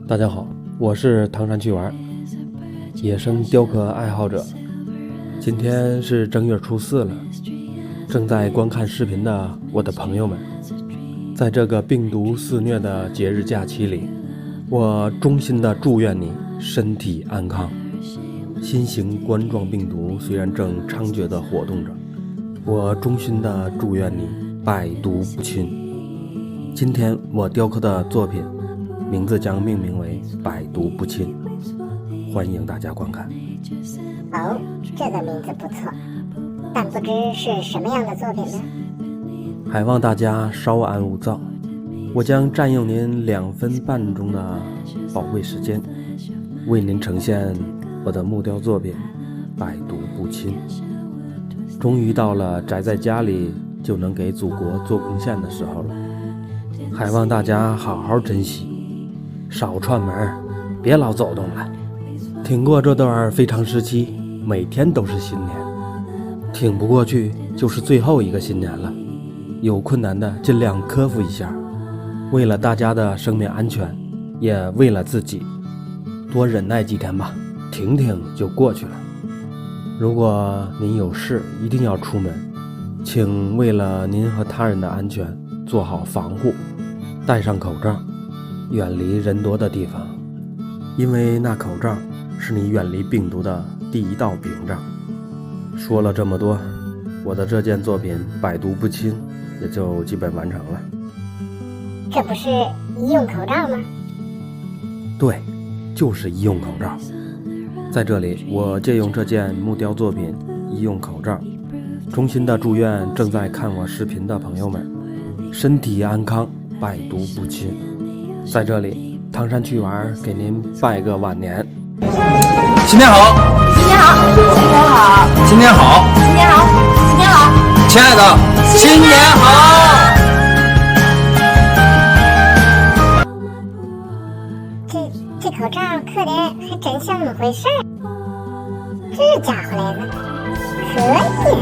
大家好，我是唐山去玩野生雕刻爱好者。今天是正月初4了，正在观看视频的我的朋友们，在这个病毒肆虐的节日假期里，我衷心的祝愿你身体安康。新型冠状病毒虽然正猖獗地活动着，我衷心的祝愿你百毒不侵。今天我雕刻的作品名字将命名为百毒不侵，欢迎大家观看。哦，这个名字不错，但不知是什么样的作品呢？还望大家稍安勿躁，我将占用您2分半钟的宝贵时间，为您呈现我的木雕作品百毒不侵。终于到了宅在家里就能给祖国做贡献的时候了，还望大家好好珍惜，少串门，别老走动了。挺过这段非常时期，每天都是新年，挺不过去就是最后一个新年了。有困难的尽量克服一下，为了大家的生命安全，也为了自己，多忍耐几天吧，挺就过去了。如果您有事一定要出门，请为了您和他人的安全做好防护，戴上口罩，远离人多的地方，因为那口罩是你远离病毒的第一道屏障。说了这么多，我的这件作品百毒不侵也就基本完成了。这不是医用口罩吗？对，就是医用口罩。在这里，我借用这件木雕作品医用口罩，衷心的祝愿正在看我视频的朋友们身体安康，百毒不侵。在这里，唐山去玩给您拜个晚年。新年好，新年好，新年好，新年好，新年好，新年好，亲爱的，新年好。这口罩刻的还真像那么回事儿，这家伙来了，可以。